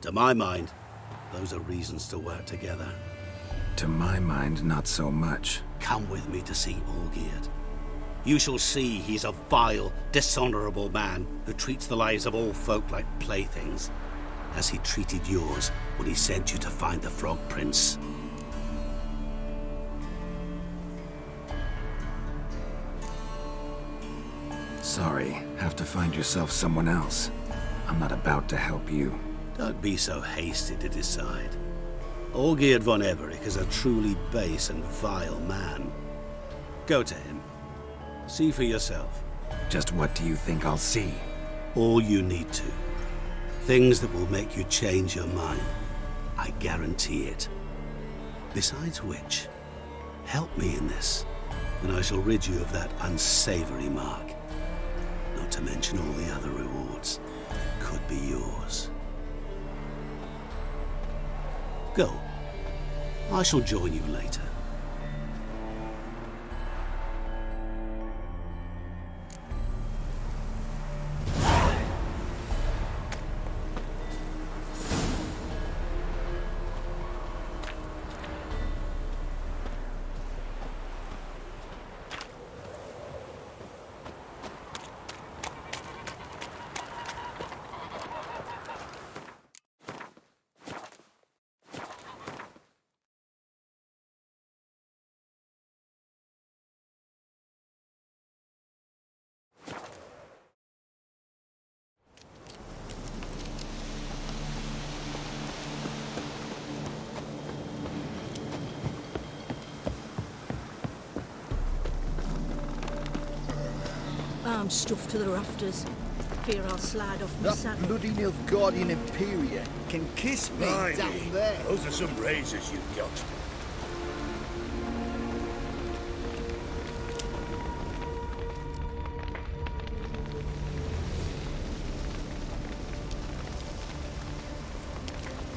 To my mind, those are reasons to work together. To my mind, not so much. Come with me to see Olgierd. You shall see he's a vile, dishonorable man who treats the lives of all folk like playthings, as he treated yours when he sent you to find the Frog Prince. Sorry, have to find yourself someone else. I'm not about to help you. Don't be so hasty to decide. Olgierd von Everec is a truly base and vile man. Go to him. See for yourself. Just what do you think I'll see? All you need to. Things that will make you change your mind. I guarantee it. Besides which, help me in this, and I shall rid you of that unsavory mark. Not to mention all the other rewards that could be yours. Go. I shall join you later. I'm stuffed to the rafters. Fear I'll slide off my That saddle. bloody Nilfgaardian Imperia can kiss me Blimey, down there. those are some razors you've got.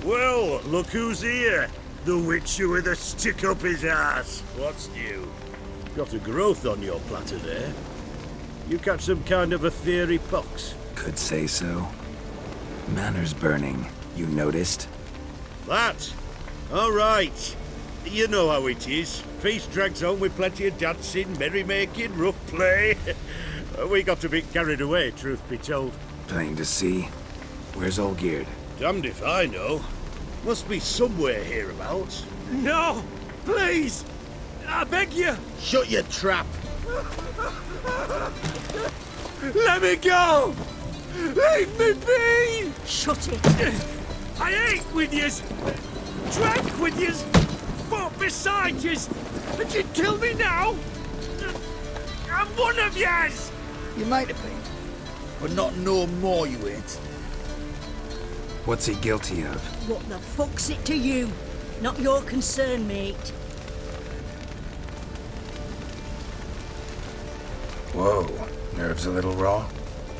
Well, look who's here. The Witcher with a stick up his ass. What's new? Got a growth on your platter there. You catch some kind of a theory pox? Could say so. Manor's burning, you noticed? That? All right. You know how it is. Feast drags on with plenty of dancing, merrymaking, rough play. We got a bit carried away, truth be told. Plain to see. Where's Olgierd? Damned if I know. Must be somewhere hereabouts. No! Please! I beg you! Shut your trap! Let me go! Leave me be! Shut it! I ate with yous! Drank with yous! Fought beside yous! And you'd kill me now? I'm one of yous! You might have been, but not no more you ain't. What's he guilty of? What the fuck's it to you? Not your concern, mate. Whoa, nerves a little raw?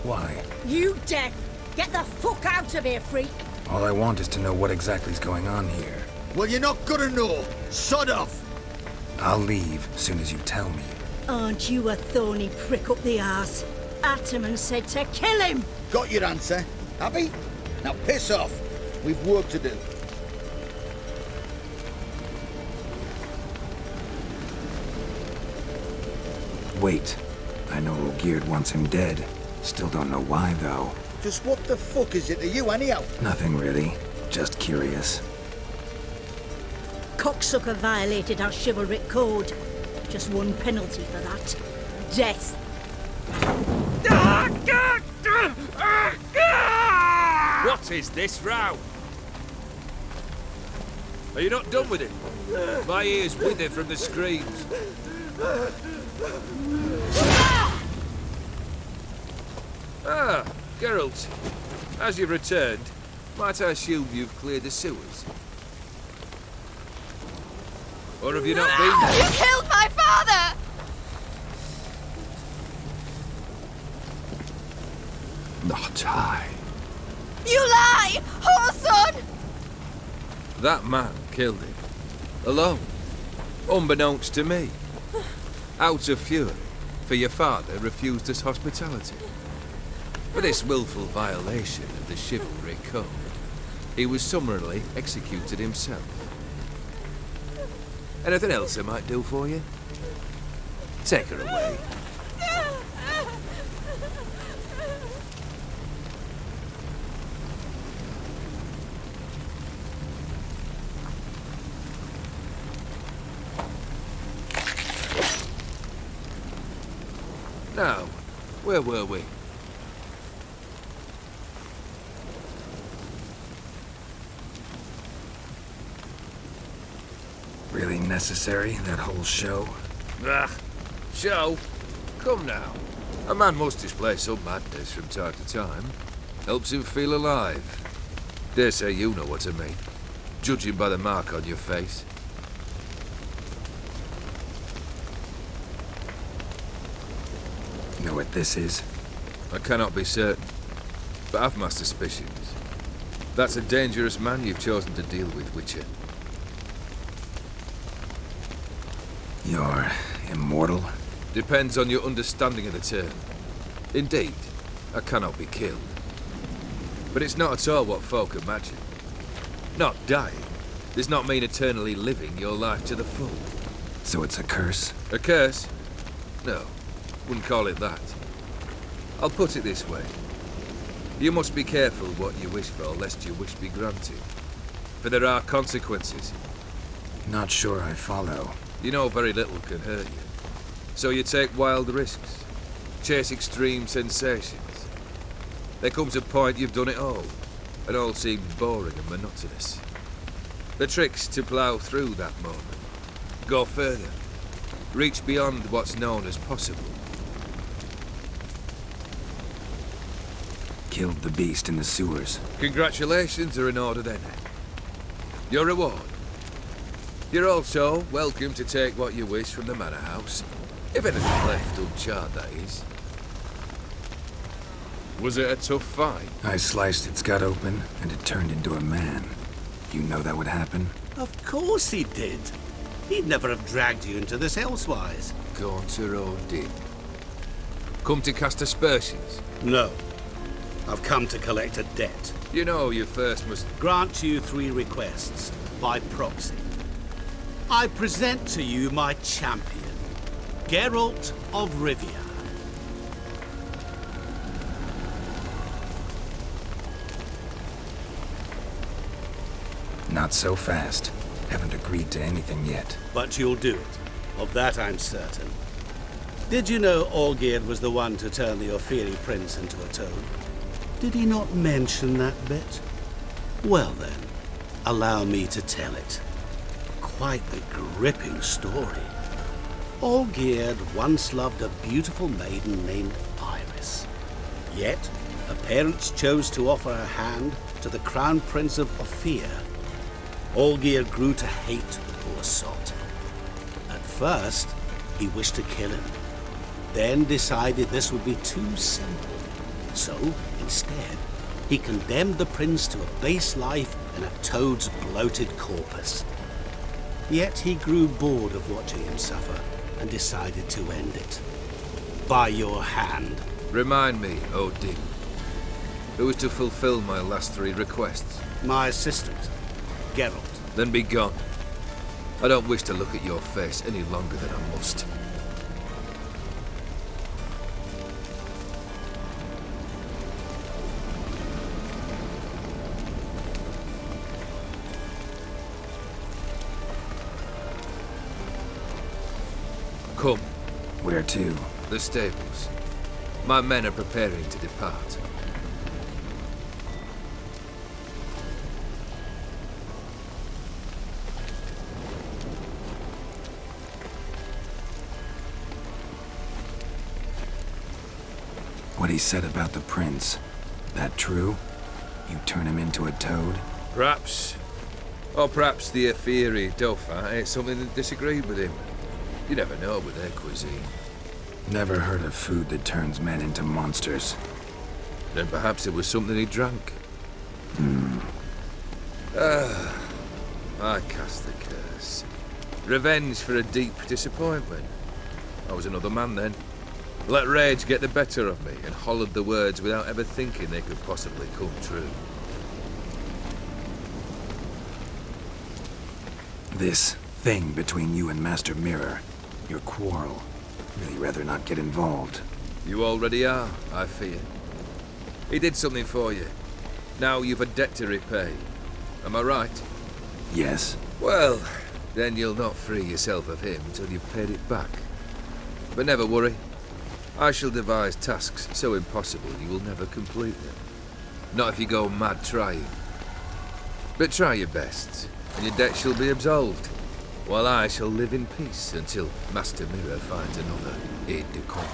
Why? You deaf! Get the fuck out of here, freak! All I want is to know what exactly is going on here. Well, you're not gonna know. Sod off. I'll leave as soon as you tell me. Aren't you a thorny prick up the arse? Ataman said to kill him! Got your answer. Happy? Now piss off. We've work to do. Wait. I know Olgierd wants him dead. Still don't know why, though. Just what the fuck is it to you, anyhow? Nothing really. Just curious. Cocksucker violated our chivalric code. Just one penalty for that. Death. What is this row? Are you not done with it? My ears wither from the screams. Ah, Geralt. As you've returned, might I assume you've cleared the sewers? Or have you not been there? You killed my father! Not I. You lie! Whoreson! That man killed him. Alone. Unbeknownst to me. Out of fury, for your father refused us hospitality. For this willful violation of the chivalry code, he was summarily executed himself. Anything else I might do for you? Take her away. Now, where were we? Really necessary, that whole show? Ah, show? Come now. A man must display some madness from time to time. Helps him feel alive. Dare say you know what I mean. Judging by the mark on your face. Know what this is? I cannot be certain, but I've my suspicions. That's a dangerous man you've chosen to deal with, Witcher. You're immortal? Depends on your understanding of the term. Indeed, I cannot be killed. But it's not at all what folk imagine. Not dying does not mean eternally living your life to the full. So it's a curse? A curse? No, wouldn't call it that. I'll put it this way. You must be careful what you wish for, lest your wish be granted. For there are consequences. Not sure I follow. You know very little can hurt you. So you take wild risks. Chase extreme sensations. There comes a point you've done it all, and all seems boring and monotonous. The trick's to plough through that moment. Go further. Reach beyond what's known as possible. Killed the beast in the sewers. Congratulations are in order then. Your reward. You're also welcome to take what you wish from the manor house. If anything left uncharred, that is. Was it a tough fight? I sliced its gut open, and it turned into a man. You know that would happen? Of course he did. He'd never have dragged you into this elsewise. Gauntero did. Come to cast aspersions? No. I've come to collect a debt. You know you first must... Grant you 3 requests, by proxy. I present to you my champion, Geralt of Rivia. Not so fast. Haven't agreed to anything yet. But you'll do it. Of that I'm certain. Did you know Olgierd was the one to turn the Ophiri prince into a toad? Did he not mention that bit? Well then, allow me to tell it. Quite the gripping story. Olgierd once loved a beautiful maiden named Iris. Yet, her parents chose to offer her hand to the Crown Prince of Ophir. Olgierd grew to hate the poor sot. At first, he wished to kill him, then decided this would be too simple. So, instead, he condemned the prince to a base life in a toad's bloated corpus. Yet he grew bored of watching him suffer and decided to end it. By your hand. Remind me, Odin. Who is to fulfill my last 3 requests? My assistant, Geralt. Then be gone. I don't wish to look at your face any longer than I must. Come. Where to? The stables. My men are preparing to depart. What he said about the prince, that true? You turn him into a toad? Perhaps. Or perhaps the Ophiri Dauphin ate something that disagreed with him. You never know with their cuisine. Never heard of food that turns men into monsters. Then perhaps it was something he drank. I cast the curse. Revenge for a deep disappointment. I was another man then. Let rage get the better of me and hollered the words without ever thinking they could possibly come true. This thing between you and Master Mirror, your quarrel, really rather not get involved. You already are, I fear. He did something for you. Now you've a debt to repay. Am I right? Yes. Well, then you'll not free yourself of him till you've paid it back. But never worry. I shall devise tasks so impossible you will never complete them. Not if you go mad trying. But try your best, and your debt shall be absolved, while I shall live in peace until Master Mirror finds another aide-de-camp.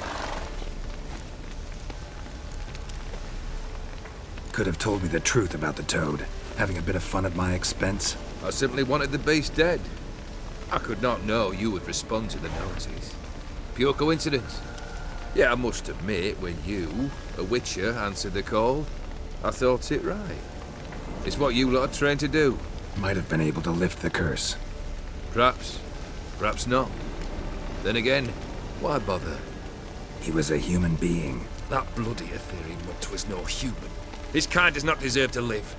Could have told me the truth about the toad, having a bit of fun at my expense. I simply wanted the beast dead. I could not know you would respond to the notice. Pure coincidence. Yeah, I must admit, when you, a witcher, answered the call, I thought it right. It's what you lot are trained to do. Might have been able to lift the curse. Perhaps. Perhaps not. Then again, why bother? He was a human being. That bloody Ophiri mutt was no human. His kind does not deserve to live.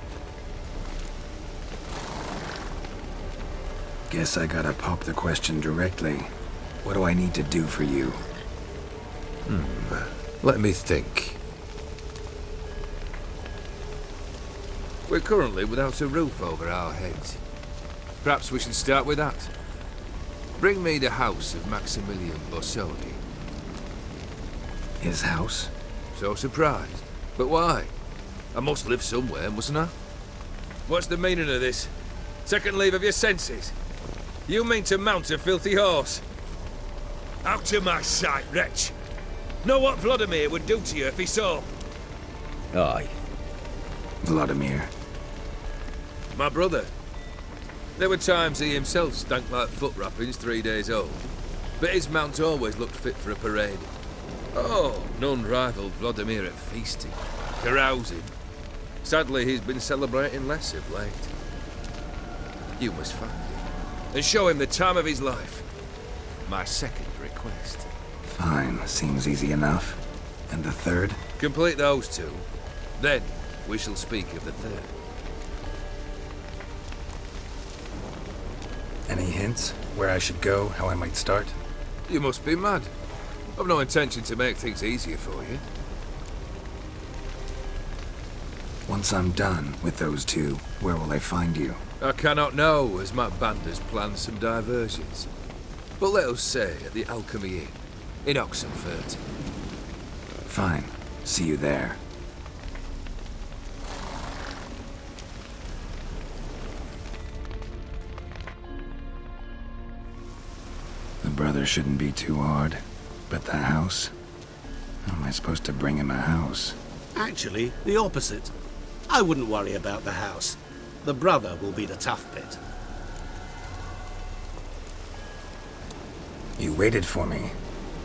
Guess I gotta pop the question directly. What do I need to do for you? Let me think. We're currently without a roof over our heads. Perhaps we should start with that. Bring me the house of Maximilian Bossoni. His house? So surprised. But why? I must live somewhere, mustn't I? What's the meaning of this? Second leave of your senses? You mean to mount a filthy horse? Out of my sight, wretch! Know what Vladimir would do to you if he saw? Aye. Vladimir. My brother. There were times he himself stank like foot wrappings 3 days old. But his mount always looked fit for a parade. Oh, none rivaled Vladimir at feasting, carousing. Sadly, he's been celebrating less of late. You must find him and show him the time of his life. My second request. Fine, seems easy enough. And the third? Complete those 2. Then we shall speak of the third. Any hints? Where I should go? How I might start? You must be mad. I've no intention to make things easier for you. Once I'm done with those 2, where will I find you? I cannot know, as my band has planned some diversions. But let us say at the Alchemy Inn, in Oxenfurt. Fine. See you there. The brother shouldn't be too hard. But the house? How am I supposed to bring him a house? Actually, the opposite. I wouldn't worry about the house. The brother will be the tough bit. You waited for me.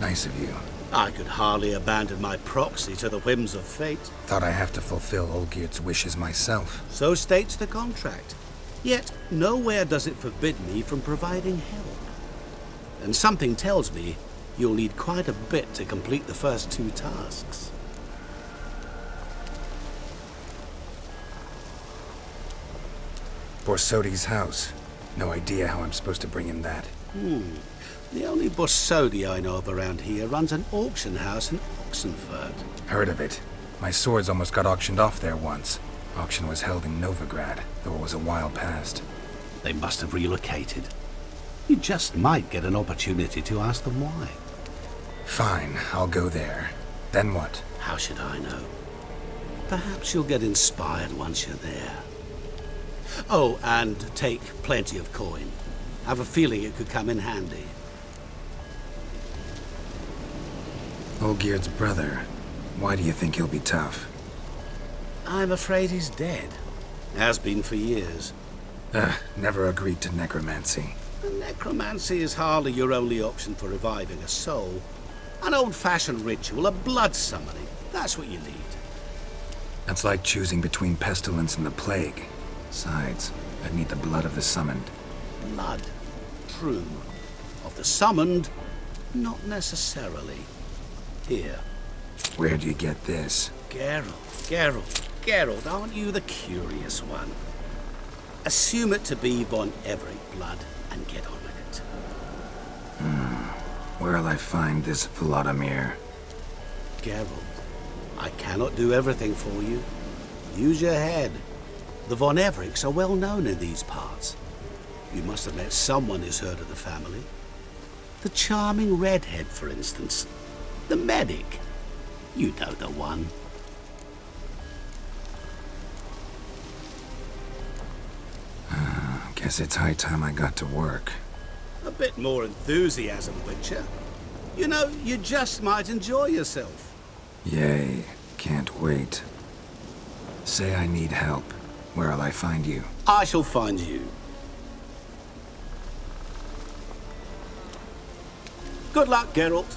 Nice of you. I could hardly abandon my proxy to the whims of fate. Thought I have to fulfill Olgierd's wishes myself. So states the contract. Yet, nowhere does it forbid me from providing help. And something tells me you'll need quite a bit to complete the first 2 tasks. Borsodi's house. No idea how I'm supposed to bring him that. The only Borsodi I know of around here runs an auction house in Oxenford. Heard of it. My swords almost got auctioned off there once. Auction was held in Novigrad, though it was a while past. They must have relocated. You just might get an opportunity to ask them why. Fine, I'll go there. Then what? How should I know? Perhaps you'll get inspired once you're there. Oh, and take plenty of coin. Have a feeling it could come in handy. Olgierd's brother. Why do you think he'll be tough? I'm afraid he's dead. Has been for years. Never agreed to necromancy. Necromancy is hardly your only option for reviving a soul. An old-fashioned ritual, a blood summoning. That's what you need. That's like choosing between pestilence and the plague. Besides, I'd need the blood of the summoned. Blood. True. Of the summoned, not necessarily. Here. Where'd you get this? Geralt, aren't you the curious one? Assume it to be von Everett blood and get on with it. Where'll I find this Vladimir? Geralt, I cannot do everything for you. Use your head. The von Evericks are well known in these parts. You must have met someone who's heard of the family. The charming redhead, for instance. The medic. You know the one. Guess it's high time I got to work. A bit more enthusiasm, Witcher. You know, you just might enjoy yourself. Yay. Can't wait. Say I need help. Where'll I find you? I shall find you. Good luck, Geralt.